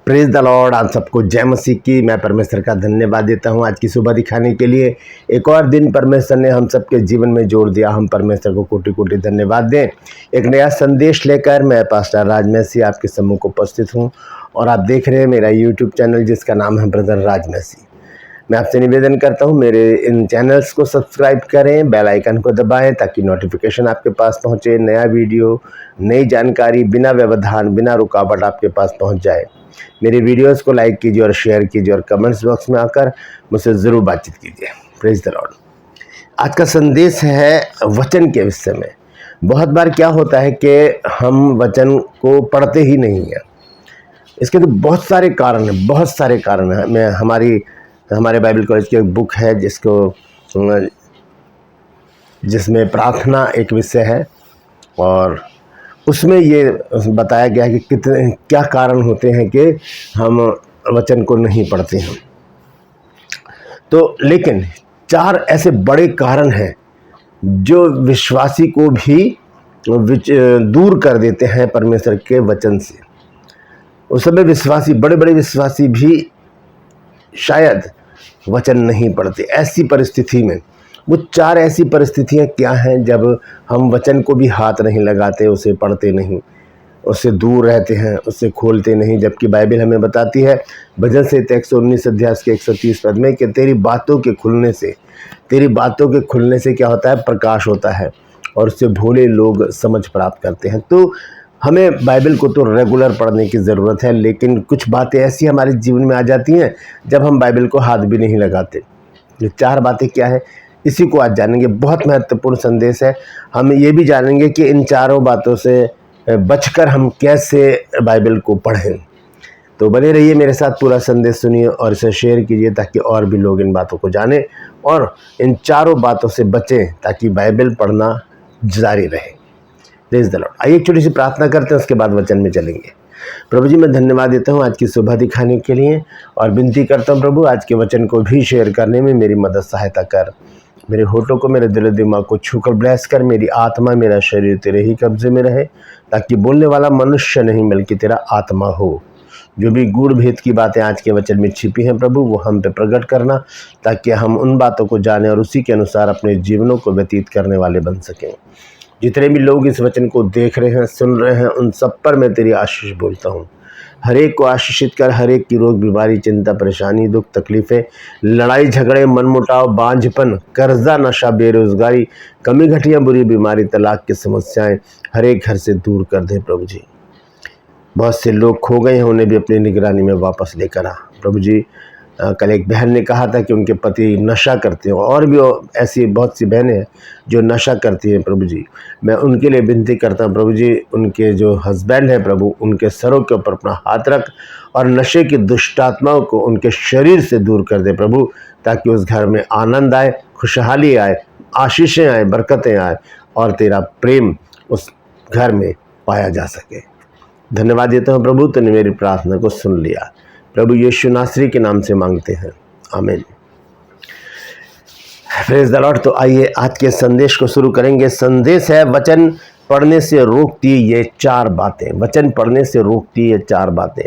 Praise the Lord. आप सबको जय मसीह की। मैं परमेश्वर का धन्यवाद देता हूं आज की सुबह दिखाने के लिए। एक और दिन परमेश्वर ने हम सबके जीवन में जोड़ दिया। हम परमेश्वर को कोटि कोटि धन्यवाद दें। एक नया संदेश लेकर मैं पास्टर राज मैसी आपके सम्मुख उपस्थित हूं और आप देख रहे हैं मेरा यूट्यूब चैनल जिसका नाम है ब्रदर राज मैसी। मैं आपसे निवेदन करता हूं मेरे इन चैनल्स को सब्सक्राइब करें, बेल आइकन को दबाएं ताकि नोटिफिकेशन आपके पास पहुंचे। नया वीडियो, नई जानकारी बिना व्यवधान, बिना रुकावट आपके पास पहुंच जाए। मेरे वीडियोस को लाइक कीजिए और शेयर कीजिए और कमेंट्स बॉक्स में आकर मुझसे ज़रूर बातचीत कीजिए। Praise the Lord. आज का संदेश है वचन के विषय में। बहुत बार क्या होता है कि हम वचन को पढ़ते ही नहीं हैं। इसके तो बहुत सारे कारण हैं, बहुत सारे कारण हैं। मैं हमारे बाइबल कॉलेज की एक बुक है जिसमें प्रार्थना एक विषय है और उसमें ये बताया गया है कि क्या कारण होते हैं कि हम वचन को नहीं पढ़ते हैं। तो लेकिन 4 ऐसे बड़े कारण हैं जो विश्वासी को भी दूर कर देते हैं परमेश्वर के वचन से। उस समय विश्वासी, बड़े बड़े विश्वासी भी शायद वचन नहीं पढ़ते। ऐसी परिस्थिति में वो 4 ऐसी परिस्थितियां क्या हैं जब हम वचन को भी हाथ नहीं लगाते, उसे पढ़ते नहीं, उससे दूर रहते हैं, उससे खोलते नहीं। जबकि बाइबल हमें बताती है भजन संहिता 119 अध्याय के 130 पद में कि तेरी बातों के खुलने से क्या होता है? प्रकाश होता है और उससे भोले लोग समझ प्राप्त करते हैं। तो हमें बाइबल को तो रेगुलर पढ़ने की ज़रूरत है, लेकिन कुछ बातें ऐसी हमारे जीवन में आ जाती हैं जब हम बाइबल को हाथ भी नहीं लगाते। ये 4 बातें क्या है, इसी को आज जानेंगे। बहुत महत्वपूर्ण संदेश है। हम ये भी जानेंगे कि इन 4 बातों से बचकर हम कैसे बाइबल को पढ़ें। तो बने रहिए मेरे साथ, पूरा संदेश सुनिए और इसे शेयर कीजिए ताकि और भी लोग इन बातों को जानें और इन 4 बातों से बचें ताकि बाइबल पढ़ना जारी रहे। Praise the Lord. आइए एक छोटी सी प्रार्थना करते हैं, उसके बाद वचन में चलेंगे। प्रभु जी, मैं धन्यवाद देता हूँ आज की सुबह दिखाने के लिए और विनती करता हूँ प्रभु आज के वचन को भी शेयर करने में मेरी मदद सहायता कर। मेरे होठों को, मेरे दिल दिमाग को छूकर ब्लेस कर। मेरी आत्मा, मेरा शरीर तेरे ही कब्जे में रहे ताकि बोलने वाला मनुष्य नहीं बल्कि तेरा आत्मा हो। जो भी गूढ़ भेद की बातें आज के वचन में छिपी हैं प्रभु, वो हम पे प्रकट करना ताकि हम उन बातों को जानें और उसी के अनुसार अपने जीवनों को व्यतीत करने वाले बन सकें। जितने भी लोग इस वचन को देख रहे हैं, सुन रहे हैं, उन सब पर मैं तेरी आशीष बोलता हूँ। हर एक को आशीषित कर। हर एक की रोग, बीमारी, चिंता, परेशानी, दुख, तकलीफ़ें, लड़ाई झगड़े, मनमुटाव, बांझपन, कर्जा, नशा, बेरोजगारी, कमी घटिया, बुरी बीमारी, तलाक की समस्याएं हर एक घर से दूर कर दे प्रभु जी। बहुत से लोग खो गए हैं, उन्हें भी अपनी निगरानी में वापस लेकर आ प्रभु जी। कल एक बहन ने कहा था कि उनके पति नशा करते हैं और भी ऐसी बहुत सी बहनें हैं जो नशा करती हैं प्रभु जी। मैं उनके लिए विनती करता हूँ प्रभु जी, उनके जो हस्बैंड हैं प्रभु, उनके सरों के ऊपर अपना हाथ रख और नशे की दुष्टात्माओं को उनके शरीर से दूर कर दे प्रभु, ताकि उस घर में आनंद आए, खुशहाली आए, आशीषें आए, बरकतें आए और तेरा प्रेम उस घर में पाया जा सके। धन्यवाद देता हूँ प्रभु, तूने मेरी प्रार्थना को सुन लिया। प्रभु यीशु नासरी के नाम से मांगते हैं, आमीन। Praise the Lord. तो आइए आज के संदेश को शुरू करेंगे। संदेश है वचन पढ़ने से रोकती ये 4 बातें। वचन पढ़ने से रोकती ये 4 बातें।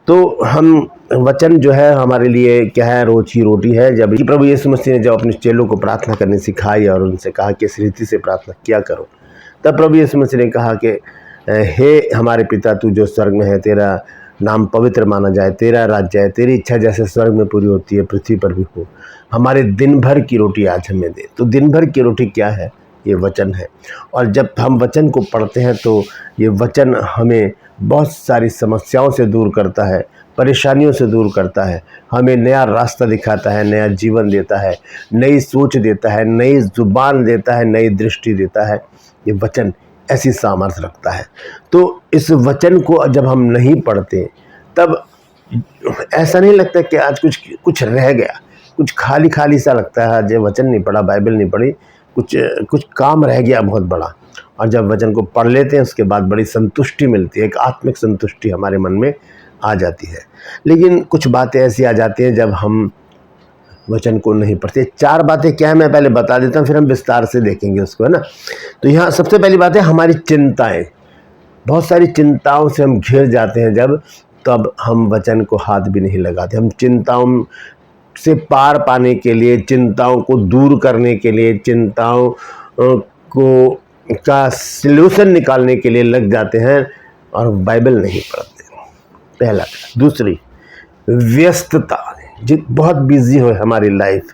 तो हम वचन जो है हमारे लिए क्या है? रोज की रोटी है। जब प्रभु यीशु मसीह ने जब अपने चेलों को प्रार्थना करनी सिखाई और उनसे कहा कि इस रीति से प्रार्थना किया करो, तब प्रभु यीशु मसीह ने कहा कि हे हमारे पिता, तू जो स्वर्ग में है, तेरा नाम पवित्र माना जाए, तेरा राज्य है, तेरी इच्छा जैसे स्वर्ग में पूरी होती है पृथ्वी पर भी हो। हमारे दिन भर की रोटी आज हमें दे। तो दिन भर की रोटी क्या है? ये वचन है। और जब हम वचन को पढ़ते हैं तो ये वचन हमें बहुत सारी समस्याओं से दूर करता है, परेशानियों से दूर करता है, हमें नया रास्ता दिखाता है, नया जीवन देता है, नई सोच देता है, नई जुबान देता है, नई दृष्टि देता है। ये वचन ऐसी सामर्थ्य रखता है। तो इस वचन को जब हम नहीं पढ़ते तब ऐसा नहीं लगता कि आज कुछ रह गया, कुछ खाली खाली सा लगता है। आज वचन नहीं पढ़ा, बाइबल नहीं पढ़ी, कुछ काम रह गया बहुत बड़ा। और जब वचन को पढ़ लेते हैं उसके बाद बड़ी संतुष्टि मिलती है, एक आत्मिक संतुष्टि हमारे मन में आ जाती है। लेकिन कुछ बातें ऐसी आ जाती हैं जब हम वचन को नहीं पढ़ते। 4 बातें क्या है मैं पहले बता देता हूँ, फिर हम विस्तार से देखेंगे उसको, है ना। तो यहाँ सबसे पहली बात है हमारी चिंताएं। बहुत सारी चिंताओं से हम घिर जाते हैं जब तब हम वचन को हाथ भी नहीं लगाते। हम चिंताओं से पार पाने के लिए, चिंताओं को दूर करने के लिए, चिंताओं को का सल्यूशन निकालने के लिए लग जाते हैं और बाइबल नहीं पढ़ते। पहला। दूसरी, व्यस्तता। बहुत बिजी हो हमारी लाइफ,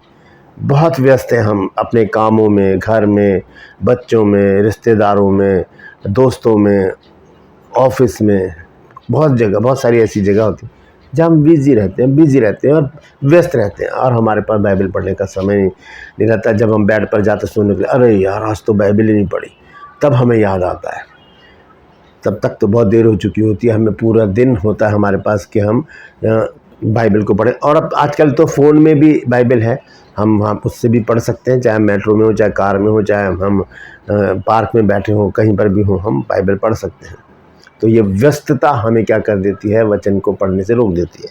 बहुत व्यस्त हैं हम अपने कामों में, घर में, बच्चों में, रिश्तेदारों में, दोस्तों में, ऑफिस में, बहुत जगह, बहुत सारी ऐसी जगह होती है जहाँ हम बिजी रहते हैं और व्यस्त रहते हैं, और हमारे पास बाइबल पढ़ने का समय नहीं रहता। जब हम बेड पर जाते सोने के लिए, अरे यार आज तो बाइबल ही नहीं पढ़ी, तब हमें याद आता है। तब तक तो बहुत देर हो चुकी होती है, हमें पूरा दिन होता है हमारे पास कि हम बाइबल को पढ़ें। और अब आजकल तो फ़ोन में भी बाइबल है, हम उससे भी पढ़ सकते हैं, चाहे मेट्रो में हो, चाहे कार में हो, चाहे हम पार्क में बैठे हों, कहीं पर भी हो, हम बाइबल पढ़ सकते हैं। तो ये व्यस्तता हमें क्या कर देती है, वचन को पढ़ने से रोक देती है।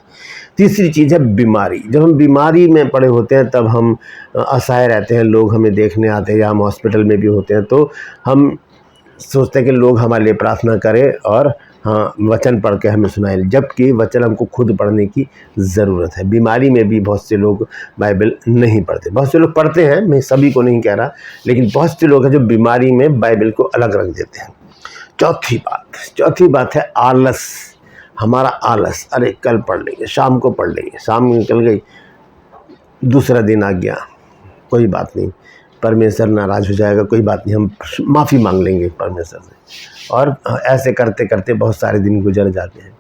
तीसरी चीज़ है बीमारी। जब हम बीमारी में पड़े होते हैं तब हम असहाय रहते हैं, लोग हमें देखने आते हैं, या हम हॉस्पिटल में भी होते हैं तो हम सोचते हैं कि लोग हमारे लिए प्रार्थना करें और हाँ वचन पढ़ के हमें सुनाए, जबकि वचन हमको खुद पढ़ने की ज़रूरत है। बीमारी में भी बहुत से लोग बाइबल नहीं पढ़ते। बहुत से लोग पढ़ते हैं, मैं सभी को नहीं कह रहा, लेकिन बहुत से लोग हैं जो बीमारी में बाइबल को अलग रख देते हैं। चौथी बात है आलस। हमारा आलस, अरे कल पढ़ लेंगे, शाम को पढ़ लेंगे, शाम निकल गई, दूसरा दिन आ गया, कोई बात नहीं, परमेश्वर नाराज़ हो जाएगा, कोई बात नहीं, हम माफ़ी मांग लेंगे परमेश्वर से। और ऐसे करते करते बहुत सारे दिन गुजर जाते हैं।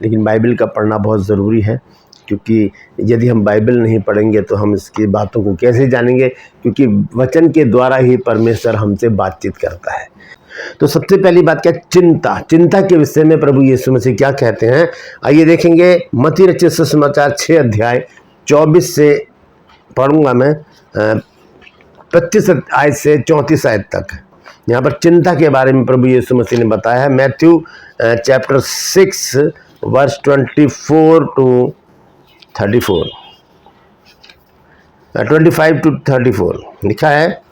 लेकिन बाइबल का पढ़ना बहुत ज़रूरी है, क्योंकि यदि हम बाइबल नहीं पढ़ेंगे तो हम इसकी बातों को कैसे जानेंगे, क्योंकि वचन के द्वारा ही परमेश्वर हमसे बातचीत करता है। तो सबसे पहली बात क्या, चिंता के विषय में प्रभु यीशु मसीह क्या कहते हैं, आइए देखेंगे। मत्ती रचित सुसमाचार 6 अध्याय 24 से पढ़ूंगा मैं, 25 आयत से 34 आयत तक। यहाँ पर चिंता के बारे में प्रभु यीशु मसीह ने बताया है। Matthew chapter 6 verse 24 to 34, 25 to 34 लिखा है,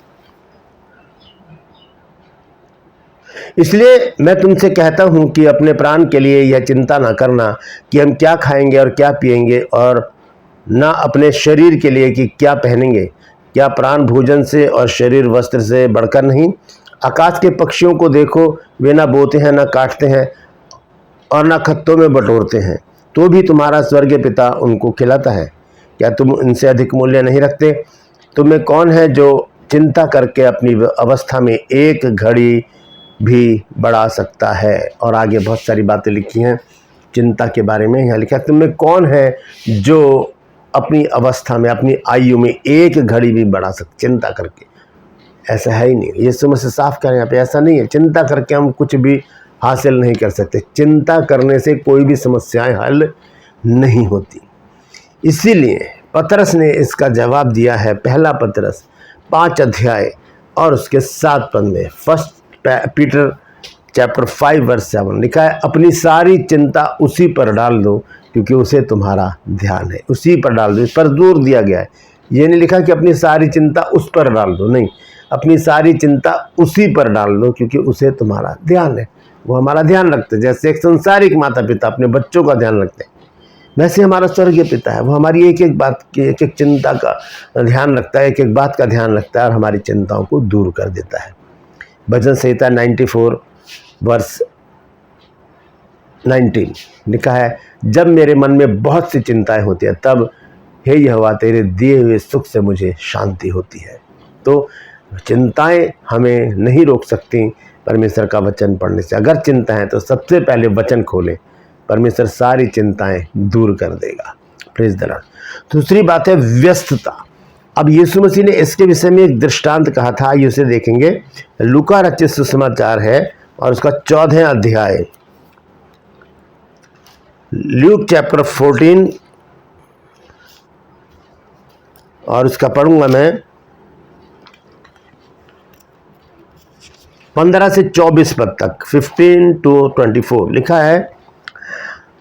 इसलिए मैं तुमसे कहता हूं कि अपने प्राण के लिए यह चिंता ना करना कि हम क्या खाएंगे और क्या पिएंगे, और ना अपने शरीर के लिए कि क्या पहनेंगे। क्या प्राण भोजन से और शरीर वस्त्र से बढ़कर नहीं? आकाश के पक्षियों को देखो, वे ना बोते हैं, ना काटते हैं और ना खत्तों में बटोरते हैं, तो भी तुम्हारा स्वर्गीय पिता उनको खिलाता है। क्या तुम इनसे अधिक मूल्य नहीं रखते? तुम्हें कौन है जो चिंता करके अपनी अवस्था में एक घड़ी भी बढ़ा सकता है? और आगे बहुत सारी बातें लिखी हैं चिंता के बारे में। यहाँ लिखा है, तुम्हें कौन है जो अपनी अवस्था में, अपनी आयु में एक घड़ी भी बढ़ा सकते चिंता करके? ऐसा है ही नहीं। यीशु मसीह साफ करें यहाँ पे, ऐसा नहीं है। चिंता करके हम कुछ भी हासिल नहीं कर सकते। चिंता करने से कोई भी समस्याएं हल नहीं होती। इसीलिए पतरस ने इसका जवाब दिया है। पहला पतरस 5 अध्याय और उसके 7 पद में, फर्स्ट पीटर चैप्टर 5 वर्स 7 लिखा है, अपनी सारी चिंता उसी पर डाल दो क्योंकि उसे तुम्हारा ध्यान है। उसी पर डाल दो, इस पर जोर दिया गया है। ये नहीं लिखा कि अपनी सारी चिंता उस पर डाल दो, नहीं, अपनी सारी चिंता उसी पर डाल दो क्योंकि उसे तुम्हारा ध्यान है। वो हमारा ध्यान रखते हैं। जैसे एक संसारिक माता पिता अपने बच्चों का ध्यान रखते हैं, वैसे हमारा स्वर्गीय पिता है, वो हमारी एक एक बात की, एक एक चिंता का ध्यान रखता है, एक एक बात का ध्यान रखता है और हमारी चिंताओं को दूर कर देता है। भजन संहिता 94 वर्स 19 लिखा है, जब मेरे मन में बहुत सी चिंताएं होती हैं तब हे यहोवा तेरे दिए हुए सुख से मुझे शांति होती है। तो चिंताएं हमें नहीं रोक सकती परमेश्वर का वचन पढ़ने से। अगर चिंता है तो सबसे पहले वचन खोलें, परमेश्वर सारी चिंताएं दूर कर देगा। Praise the Lord. दूसरी बात है व्यस्तता। अब यीशु मसीह ने इसके विषय में एक दृष्टांत कहा था, आइए उसे देखेंगे। लूका रचित सुसमाचार है और उसका 14 अध्याय, ल्यूक चैप्टर 14 और उसका पढ़ूंगा मैं 15 से 24 पद तक, 15 to 24 लिखा है,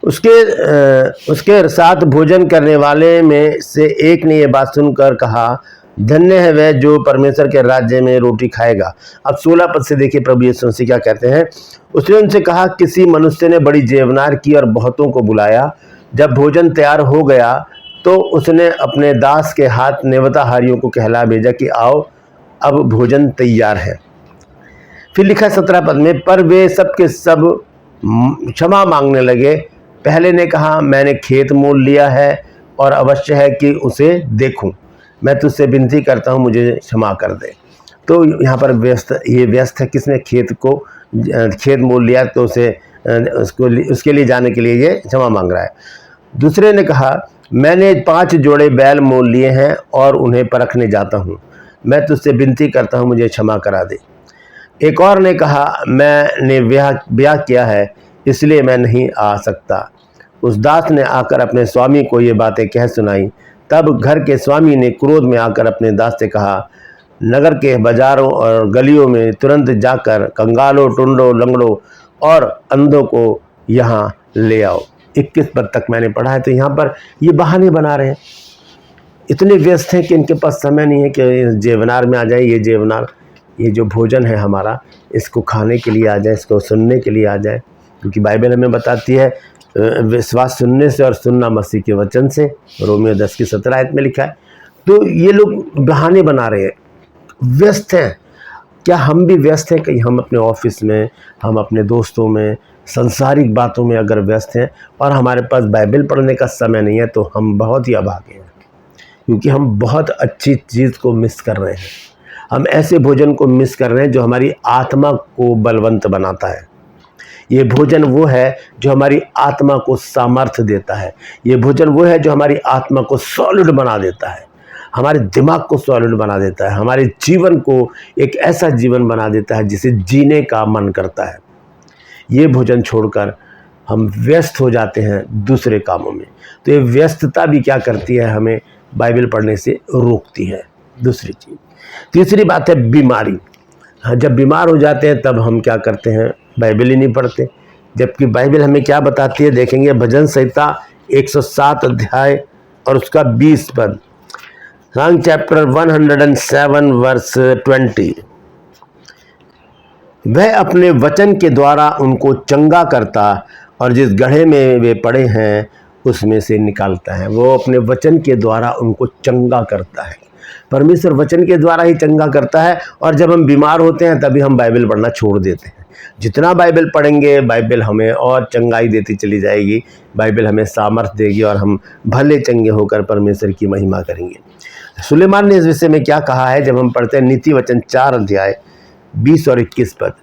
उसके साथ भोजन करने वाले में से एक ने यह बात सुनकर कहा, धन्य है वह जो परमेश्वर के राज्य में रोटी खाएगा। अब 16 पद से देखिए प्रभु यीशु मसीह क्या कहते हैं। उसने उनसे कहा, किसी मनुष्य ने बड़ी जेवनार की और बहुतों को बुलाया। जब भोजन तैयार हो गया तो उसने अपने दास के हाथ नेवताहारियों को कहला भेजा कि आओ, अब भोजन तैयार है। फिर लिखा 17 पद में, पर वे सब के सब क्षमा मांगने लगे। पहले ने कहा, मैंने खेत मोल लिया है और अवश्य है कि उसे देखूं। मैं तुझसे विनती करता हूं, मुझे क्षमा कर दे। तो यहाँ पर व्यस्त है, किसने खेत मोल लिया तो उसके लिए जाने के लिए ये क्षमा मांग रहा है। दूसरे ने कहा, मैंने 5 जोड़े बैल मोल लिए हैं और उन्हें परखने जाता हूँ। मैं तुझसे विनती करता हूँ, मुझे क्षमा करा दे। एक और ने कहा, मैंने ब्याह किया है, इसलिए मैं नहीं आ सकता। उस दास ने आकर अपने स्वामी को ये बातें कह सुनाई। तब घर के स्वामी ने क्रोध में आकर अपने दास से कहा, नगर के बाजारों और गलियों में तुरंत जाकर कंगालों, टुंडों, लंगड़ों और अंधों को यहाँ ले आओ। 21 पद तक मैंने पढ़ा है। तो यहाँ पर ये बहाने बना रहे हैं, इतने व्यस्त हैं कि इनके पास समय नहीं है कि जेवनार में आ जाए। ये जो भोजन है हमारा, इसको खाने के लिए आ जाए, इसको सुनने के लिए आ जाए, क्योंकि बाइबल हमें बताती है विश्वास सुनने से और सुनना मसीह के वचन से। रोमियो 10 की 17 आयत में लिखा है। तो ये लोग बहाने बना रहे हैं, व्यस्त हैं। क्या हम भी व्यस्त हैं? कहीं हम अपने ऑफिस में, हम अपने दोस्तों में, संसारिक बातों में अगर व्यस्त हैं और हमारे पास बाइबल पढ़ने का समय नहीं है, तो हम बहुत ही अभागे हैं, क्योंकि हम बहुत अच्छी चीज़ को मिस कर रहे हैं। हम ऐसे भोजन को मिस कर रहे हैं जो हमारी आत्मा को बलवंत बनाता है। ये भोजन वो है जो हमारी आत्मा को सामर्थ्य देता है। ये भोजन वो है जो हमारी आत्मा को सॉलिड बना देता है, हमारे दिमाग को सॉलिड बना देता है, हमारे जीवन को एक ऐसा जीवन बना देता है जिसे जीने का मन करता है। ये भोजन छोड़कर हम व्यस्त हो जाते हैं दूसरे कामों में। तो ये व्यस्तता भी क्या करती है, हमें बाइबल पढ़ने से रोकती है। दूसरी चीज़, तीसरी बात है बीमारी। हाँ, जब बीमार हो जाते हैं तब हम क्या करते हैं, बाइबल ही नहीं पढ़ते। जबकि बाइबल हमें क्या बताती है, देखेंगे भजन संहिता 107 अध्याय और उसका 20 पद। Song chapter 107 verse 20। वह अपने वचन के द्वारा उनको चंगा करता और जिस गड्ढे में वे पड़े हैं उसमें से निकालता है। वो अपने वचन के द्वारा उनको चंगा करता है। परमेश्वर वचन के द्वारा ही चंगा करता है। और जब हम बीमार होते हैं तभी हम बाइबल पढ़ना छोड़ देते हैं। जितना बाइबल पढ़ेंगे, बाइबल हमें और चंगाई देती चली जाएगी, बाइबल हमें सामर्थ्य देगी और हम भले चंगे होकर परमेश्वर की महिमा करेंगे। सुलेमान ने इस विषय में क्या कहा है, जब हम पढ़ते हैं नीति वचन 4 अध्याय 20 और 21 पद।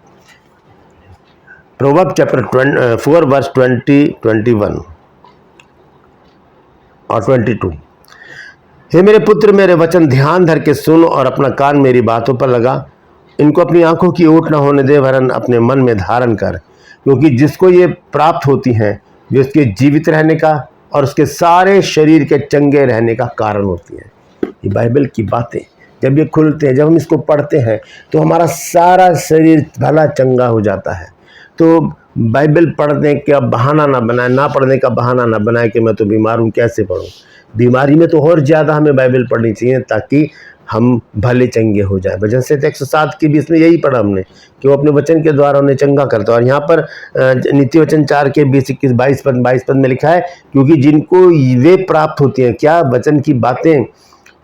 प्रोवर्ब चैप्टर 4 वर्स 20, 21 और 22। हे मेरे पुत्र, मेरे वचन ध्यान धर के सुन और अपना कान मेरी बातों पर लगा। इनको अपनी आंखों की ओट न होने दे, वरन अपने मन में धारण कर, क्योंकि जिसको ये प्राप्त होती हैं वे उसके जीवित रहने का और उसके सारे शरीर के चंगे रहने का कारण होती हैं। ये बाइबल की बातें जब ये खुलते हैं, जब हम इसको पढ़ते हैं, तो हमारा सारा शरीर भला चंगा हो जाता है। तो बाइबल पढ़ने का बहाना ना बनाए, ना पढ़ने का बहाना ना बनाए कि मैं तो बीमार हूँ, कैसे पढ़ूँ। बीमारी में तो और ज़्यादा हमें बाइबल पढ़नी चाहिए ताकि हम भले चंगे हो जाए। भजन संहिता 107 की 20 में यही पढ़ा हमने कि वो अपने वचन के द्वारा उन्हें चंगा करता है। और यहाँ पर नीति वचन 4 के 20, 21, 22 पद में लिखा है, क्योंकि जिनको वे प्राप्त होती हैं, क्या वचन की बातें,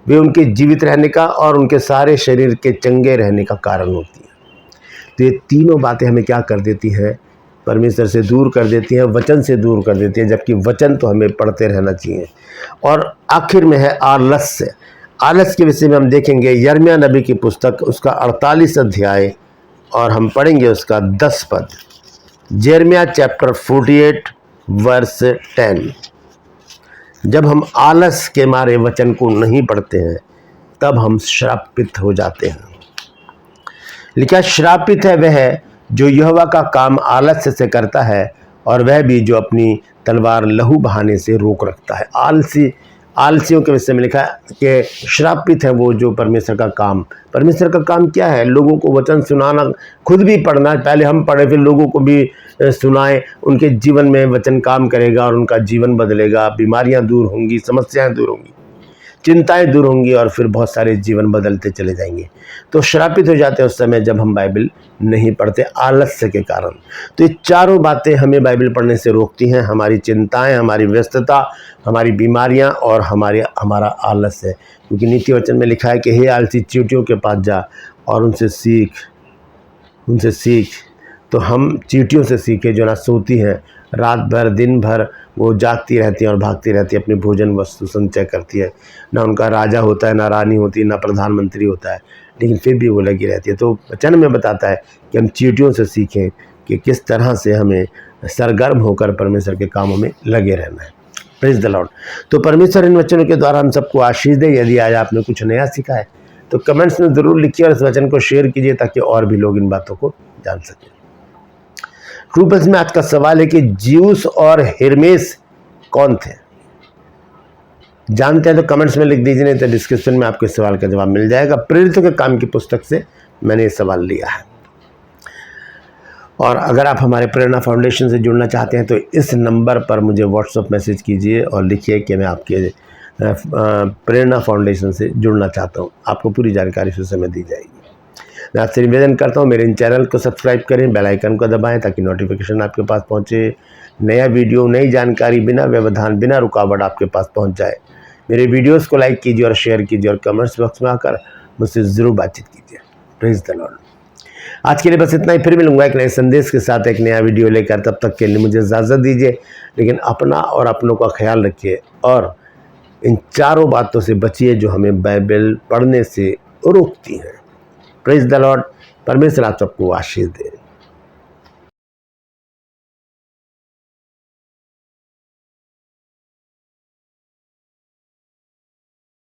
वे उनके जीवित रहने का और उनके सारे शरीर के चंगे रहने का कारण होती हैं। तो ये तीनों बातें हमें क्या कर देती हैं, परमेश्वर से दूर कर देती हैं, वचन से दूर कर देती हैं, जबकि वचन तो हमें पढ़ते रहना चाहिए। और आखिर में है आलस्य। आलस के विषय में हम देखेंगे यिर्मयाह नबी की पुस्तक, उसका 48 अध्याय और हम पढ़ेंगे उसका 10 पद। यिर्मयाह चैप्टर 48 वर्स 10। जब हम आलस के मारे वचन को नहीं पढ़ते हैं तब हम श्रापित हो जाते हैं। लिखा, श्रापित है वह जो यहोवा का काम आलस्य से करता है, और वह भी जो अपनी तलवार लहू बहाने से रोक रखता है। आलसियों के विषय में लिखा है कि श्रापित है वो जो परमेश्वर का काम क्या है, लोगों को वचन सुनाना, खुद भी पढ़ना, पहले हम पढ़े फिर लोगों को भी सुनाएं, उनके जीवन में वचन काम करेगा और उनका जीवन बदलेगा, बीमारियां दूर होंगी, समस्याएं दूर होंगी। चिंताएं दूर होंगी और फिर बहुत सारे जीवन बदलते चले जाएंगे। तो श्रापित हो जाते हैं उस समय जब हम बाइबल नहीं पढ़ते आलस्य के कारण। तो ये चारों बातें हमें बाइबल पढ़ने से रोकती हैं, हमारी चिंताएं, हमारी व्यस्तता, हमारी बीमारियां और हमारा आलस्य। क्योंकि नीति वचन में लिखा है कि हे आलसी चींटियों के पास जा और उनसे सीख। तो हम चींटियों से सीखे जो ना सोती हैं, रात भर दिन भर वो जागती रहती हैं और भागती रहती है, अपनी भोजन वस्तु संचय करती है। ना उनका राजा होता है, ना रानी होती है, ना प्रधानमंत्री होता है, लेकिन फिर भी वो लगी रहती है। तो वचन में बताता है कि हम चींटियों से सीखें कि किस तरह से हमें सरगर्म होकर परमेश्वर के कामों में लगे रहना है। Praise the Lord. तो परमेश्वर इन वचनों के द्वारा हम सबको आशीष दे। यदि आज आपने कुछ नया सीखा है तो कमेंट्स में ज़रूर लिखिए और इस वचन को शेयर कीजिए ताकि और भी लोग इन बातों को जान सकें। ट्रूपल्स में आज का सवाल है कि ज्यूस और हिरमेस कौन थे? जानते हैं तो कमेंट्स में लिख दीजिए, नहीं तो डिस्क्रिप्शन में आपके सवाल का जवाब मिल जाएगा। प्रेरितों के काम की पुस्तक से मैंने ये सवाल लिया है। और अगर आप हमारे प्रेरणा फाउंडेशन से जुड़ना चाहते हैं तो इस नंबर पर मुझे व्हाट्सएप मैसेज कीजिए और लिखिए कि मैं आपके प्रेरणा फाउंडेशन से जुड़ना चाहता हूँ। आपको पूरी जानकारी उस समय दी जाएगी। मैं आपसे निवेदन करता हूँ मेरे इन चैनल को सब्सक्राइब करें, बेल आइकन को दबाएं ताकि नोटिफिकेशन आपके पास पहुँचे। नया वीडियो, नई जानकारी बिना व्यवधान, बिना रुकावट आपके पास पहुँच जाए। मेरे वीडियोस को लाइक कीजिए और शेयर कीजिए और कमेंट्स बॉक्स में आकर मुझसे ज़रूर बातचीत कीजिए। Praise the Lord. आज के लिए बस इतना ही। फिर मिलूंगा एक नए संदेश के साथ, एक नया वीडियो लेकर। तब तक के लिए मुझे इजाज़त दीजिए, लेकिन अपना और अपनों का ख्याल रखिए और इन चारों बातों से बचिए जो हमें बाइबल पढ़ने से रोकती हैं। Praise the Lord. परमेश्वर आप सबको आशीष दे।